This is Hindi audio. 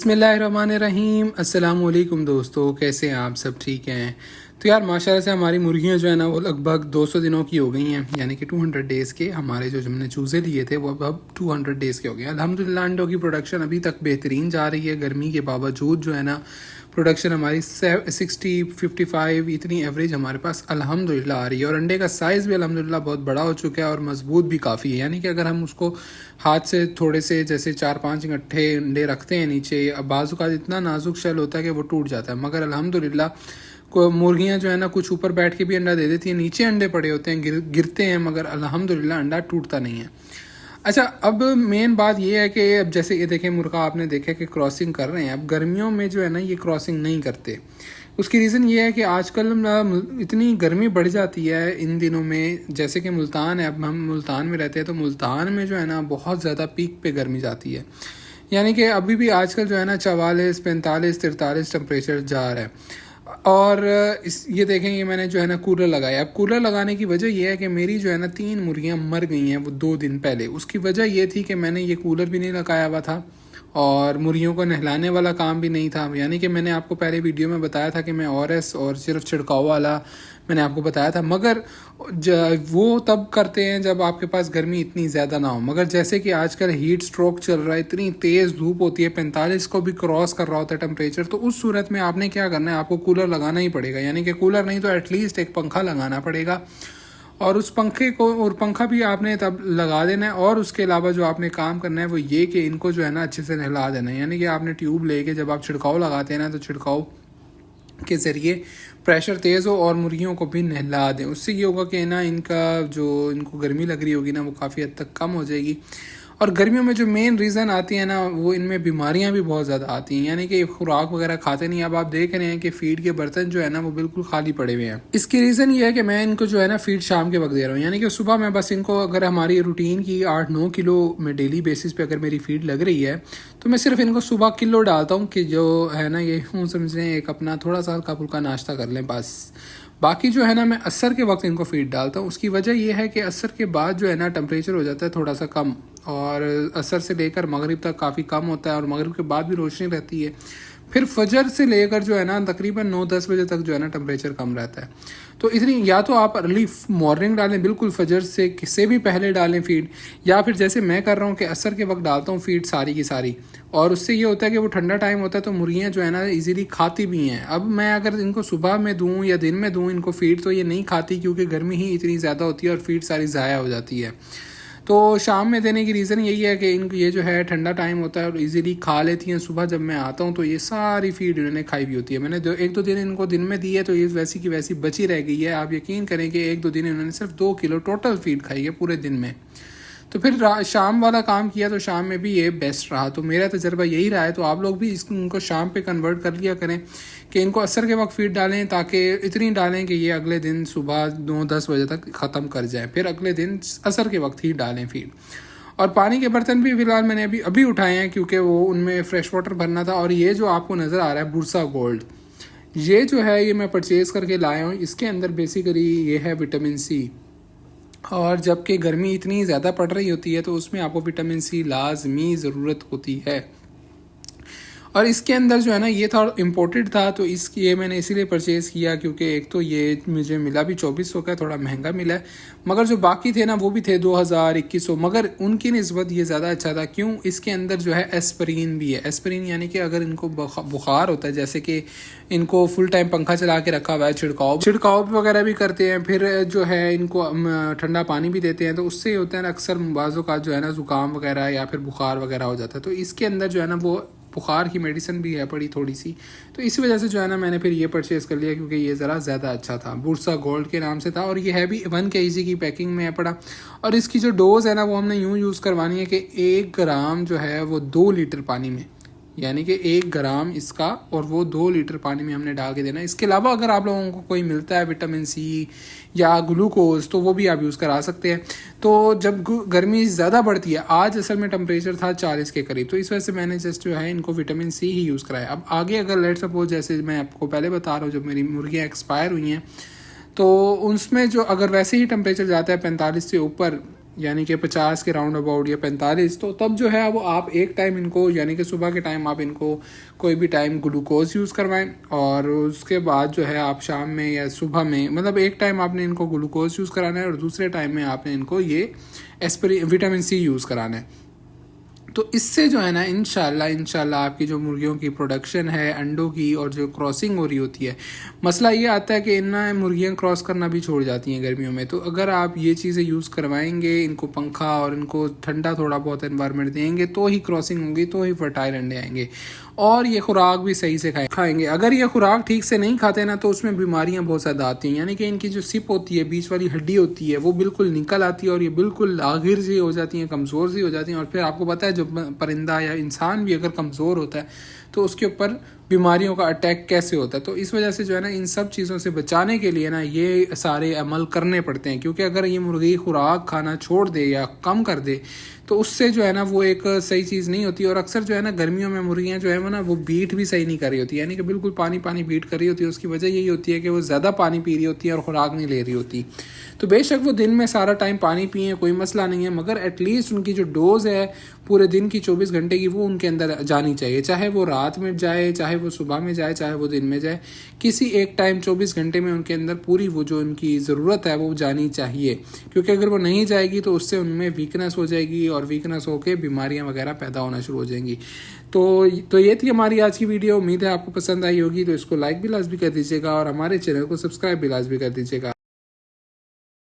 बिस्मिल्लाहिर्रहमानिर्रहीम। अस्सलाम वालेकुम दोस्तों, कैसे हैं आप? सब ठीक हैं? तो यार माशाल्लाह से हमारी मुर्गियां जो है ना वो लगभग 200 दिनों की हो गई हैं, यानी कि 200 डेज़ के। हमारे जो हमने चूज़े लिए थे वो अब 200 डेज़ के हो गए। अल्हम्दुलिल्लाह अंडों की प्रोडक्शन अभी तक बेहतरीन जा रही है। गर्मी के बावजूद जो है ना प्रोडक्शन हमारी 60-55 इतनी एवरेज हमारे पास अल्हम्दुलिल्लाह आ रही है। और अंडे का साइज़ भी अल्हम्दुलिल्लाह बहुत बड़ा हो चुका है और मज़बूत भी काफ़ी है। यानी कि अगर हम उसको हाथ से थोड़े से जैसे 4-5 इकट्ठे अंडे रखते हैं नीचे, अब बाज़ू का इतना नाजुक शेल होता है कि वो टूट जाता है। मगर अल्हम्दुलिल्लाह को मुर्गियाँ जो है ना कुछ ऊपर बैठ के भी अंडा दे देती हैं, नीचे अंडे पड़े होते हैं, गिरते हैं, मगर अल्हम्दुलिल्लाह अंडा टूटता नहीं है। अच्छा, अब मेन बात ये है कि अब जैसे ये देखें मुर्गा आपने देखा कि क्रॉसिंग कर रहे हैं। अब गर्मियों में जो है ना ये क्रॉसिंग नहीं करते। उसकी रीज़न ये है कि आजकल इतनी गर्मी बढ़ जाती है इन दिनों में। जैसे कि मुल्तान है, अब हम मुल्तान में रहते हैं तो मुल्तान में जो है ना बहुत ज़्यादा पीक पे गर्मी जाती है। यानी कि अभी भी आजकल जो है ना 44, 45, 43 टेम्परेचर जा रहा है। और ये देखें, ये मैंने जो है ना कूलर लगाया। अब कूलर लगाने की वजह यह है कि मेरी जो है ना 3 मुर्गियां मर गई हैं वो 2 दिन पहले। उसकी वजह ये थी कि मैंने ये कूलर भी नहीं लगाया हुआ था और मुर्गियों को नहलाने वाला काम भी नहीं था। यानी कि मैंने आपको पहले वीडियो में बताया था कि मैं ORS और सिर्फ छिड़काव वाला मैंने आपको बताया था। मगर वो तब करते हैं जब आपके पास गर्मी इतनी ज़्यादा ना हो। मगर जैसे कि आजकल हीट स्ट्रोक चल रहा है, इतनी तेज़ धूप होती है, 45 को भी क्रॉस कर रहा होता है टेम्परेचर, तो उस सूरत में आपने क्या करना है, आपको कूलर लगाना ही पड़ेगा। यानी कि कूलर नहीं तो एटलीस्ट एक पंखा लगाना पड़ेगा। और उस पंखे को और पंखा भी आपने तब लगा देना है। और उसके अलावा जो आपने काम करना है वो ये कि इनको जो है ना अच्छे से नहला देना है। यानी कि आपने ट्यूब लेके जब आप छिड़काव लगाते हैं ना तो छिड़काव के ज़रिए प्रेशर तेज़ हो और मुर्गियों को भी नहला दें। उससे ये होगा कि ना इनको गर्मी लग रही होगी ना वो काफ़ी हद तक कम हो जाएगी। और गर्मियों में जो मेन रीज़न आती है ना वो इनमें बीमारियां भी बहुत ज़्यादा आती हैं। यानी कि खुराक वगैरह खाते नहीं। अब आप देख रहे हैं कि फीड के बर्तन जो है ना वो बिल्कुल खाली पड़े हुए हैं। इसकी रीज़न ये है कि मैं इनको जो है ना फीड शाम के वक्त दे रहा हूँ। यानी कि सुबह मैं बस इनको, अगर हमारी रूटीन की 8-9 किलो में डेली बेसिस पे अगर मेरी फीड लग रही है तो मैं सिर्फ इनको सुबह किलो डालता हूँ कि जो है ना ये समझें एक अपना थोड़ा सा हल्का फुल्का नाश्ता कर लें बस। बाकी जो है ना मैं असर के वक्त इनको फीड डालता हूँ। उसकी वजह यह है कि असर के बाद जो है ना टेम्परेचर हो जाता है थोड़ा सा कम, और असर से लेकर मगरिब तक काफ़ी कम होता है और मगरिब के बाद भी रोशनी रहती है। फिर फजर से लेकर जो है ना तकरीबन 9-10 बजे तक जो है ना टेम्परेचर कम रहता है। तो इतनी, या तो आप अर्ली मॉर्निंग डालें, बिल्कुल फजर से किसी भी पहले डालें फीड, या फिर जैसे मैं कर रहा हूँ कि असर के वक्त डालता हूँ फीड सारी की सारी। और उससे ये होता है कि वो ठंडा टाइम होता है तो मुर्गियाँ जो है ना इजीली खाती भी हैं। अब मैं अगर इनको सुबह में दूँ या दिन में दूँ इनको फीड तो ये नहीं खाती, क्योंकि गर्मी ही इतनी ज़्यादा होती है और फीड सारी ज़ाया हो जाती है। तो शाम में देने की रीज़न यही है कि इनको ये जो है ठंडा टाइम होता है और इजीली खा लेती हैं। सुबह जब मैं आता हूँ तो ये सारी फीड इन्होंने खाई हुई होती है। मैंने 1-2 दिन इनको दिन में दी है तो ये वैसी की वैसी बची रह गई है। आप यकीन करें कि 1-2 दिन इन्होंने सिर्फ 2 किलो टोटल फीड खाई है पूरे दिन में। तो फिर शाम वाला काम किया तो शाम में भी ये बेस्ट रहा। तो मेरा तजर्बा यही रहा है। तो आप लोग भी इनको शाम पे कन्वर्ट कर लिया करें कि इनको असर के वक्त फीड डालें, ताकि इतनी डालें कि ये अगले दिन सुबह 9-10 बजे तक ख़त्म कर जाएं, फिर अगले दिन असर के वक्त ही डालें फीड। और पानी के बर्तन भी फ़िलहाल मैंने अभी उठाए हैं, क्योंकि वो उनमें फ्रेश वाटर भरना था। और ये जो आपको नज़र आ रहा है बुरसा गोल्ड, ये जो है ये मैं परचेज़ करके लाया हूँ। इसके अंदर बेसिकली ये है विटामिन C। और जबकि गर्मी इतनी ज़्यादा पड़ रही होती है तो उसमें आपको विटामिन C लाजमी ज़रूरत होती है। और इसके अंदर जो है ना ये थोड़ा इम्पोर्टेड था तो ये मैंने इसीलिए परचेज़ किया, क्योंकि एक तो ये मुझे मिला भी 2400 का, थोड़ा महंगा मिला है। मगर जो बाकी थे ना वो भी थे 2000-2100, मगर उनकी निस्बत ये ज़्यादा अच्छा था। क्यों? इसके अंदर जो है एस्पिरिन भी है। एस्पिरिन यानी कि अगर इनको बुखार होता है, जैसे कि इनको फुल टाइम पंखा चला के रखा हुआ है, छिड़काव वगैरह भी करते हैं, फिर जो है इनको ठंडा पानी भी देते हैं, तो उससे होता है ना अक्सर बाज़ों का जो है ना ज़ुकाम वगैरह या फिर बुखार वगैरह हो जाता है। तो इसके अंदर जो है ना वो बुखार की मेडिसिन भी है पड़ी थोड़ी सी। तो इस वजह से जो है ना मैंने फिर ये परचेज़ कर लिया, क्योंकि ये ज़रा ज़्यादा अच्छा था। बुरसा गोल्ड के नाम से था और ये है भी 1 kg की पैकिंग में है पड़ा। और इसकी जो डोज़ है ना वो हमने यूँ यूज़ करवानी है कि 1 ग्राम जो है वो 2 लीटर पानी में, यानी कि 1 ग्राम इसका और वो 2 लीटर पानी में हमने डाल के देना है। इसके अलावा अगर आप लोगों को कोई मिलता है विटामिन C या ग्लूकोज तो वो भी आप यूज़ करा सकते हैं। तो जब गर्मी ज़्यादा बढ़ती है, आज असल में टेम्परेचर था 40 के करीब, तो इस वजह से मैंने जस्ट जो है इनको विटामिन C ही यूज़ कराया। अब आगे अगर लेट सपोज, जैसे मैं आपको पहले बता रहा हूँ, जब मेरी मुर्गियाँ एक्सपायर हुई हैं तो उसमें जो अगर वैसे ही टेम्परेचर जाता है 45 से ऊपर, यानी कि 50 के राउंड अबाउट या 45, तो तब जो है वो आप एक टाइम इनको यानी कि सुबह के टाइम आप इनको कोई भी टाइम ग्लूकोज यूज़ करवाएं, और उसके बाद जो है आप शाम में या सुबह में, मतलब एक टाइम आपने इनको ग्लूकोज यूज़ कराना है और दूसरे टाइम में आपने इनको ये विटामिन सी यूज़ कराना है। तो इससे जो है ना इंशाल्लाह आपकी जो मुर्गियों की प्रोडक्शन है अंडों की और जो क्रॉसिंग हो रही होती है, मसला ये आता है कि इनमें मुर्गियाँ क्रॉस करना भी छोड़ जाती हैं गर्मियों में। तो अगर आप ये चीज़ें यूज़ करवाएंगे, इनको पंखा और इनको ठंडा थोड़ा बहुत एनवायरनमेंट देंगे, तो ही क्रॉसिंग होगी, तो ही फर्टाइल अंडे आएंगे। और ये खुराक भी सही से खाएंगे। अगर ये खुराक ठीक से नहीं खाते ना तो उसमें बीमारियां बहुत ज़्यादा आती हैं, यानी कि इनकी जो सिप होती है, बीच वाली हड्डी होती है, वो बिल्कुल निकल आती है और ये बिल्कुल आखिर सी हो जाती हैं, कमज़ोर सी हो जाती हैं। और फिर आपको पता है जब परिंदा या इंसान भी अगर कमज़ोर होता है तो उसके ऊपर बीमारियों का अटैक कैसे होता है। तो इस वजह से जो है ना इन सब चीज़ों से बचाने के लिए ना ये सारे अमल करने पड़ते हैं, क्योंकि अगर ये मुर्गी खुराक खाना छोड़ दे या कम कर दे तो उससे जो है ना वो एक सही चीज़ नहीं होती। और अक्सर जो है ना गर्मियों में मुर्गियाँ जो है वो ना वो बीट भी सही नहीं कर रही होती, यानी कि बिल्कुल पानी पानी बीट कर रही होती है। उसकी वजह यही होती है कि वो ज़्यादा पानी पी रही होती है और खुराक नहीं ले रही होती। तो बेशक वो दिन में सारा टाइम पानी पिए, कोई मसला नहीं है, मगर एटलीस्ट उनकी जो डोज़ है पूरे दिन की 24 घंटे की वो उनके अंदर जानी चाहिए, चाहे वो रात में जाए, चाहे वो सुबह में जाए, चाहे वो दिन में जाए। किसी एक टाइम 24 घंटे में उनके अंदर पूरी वो जो उनकी ज़रूरत है वो जानी चाहिए, क्योंकि अगर वो नहीं जाएगी तो उससे उनमें वीकनेस हो जाएगी और वीकनेस होकर बीमारियां वगैरह पैदा होना शुरू हो जाएंगी। तो ये थी हमारी आज की वीडियो। उम्मीद है आपको पसंद आई होगी। तो इसको लाइक भी लाजमी कर दीजिएगा और हमारे चैनल को सब्सक्राइब भी लाजमी कर दीजिएगा।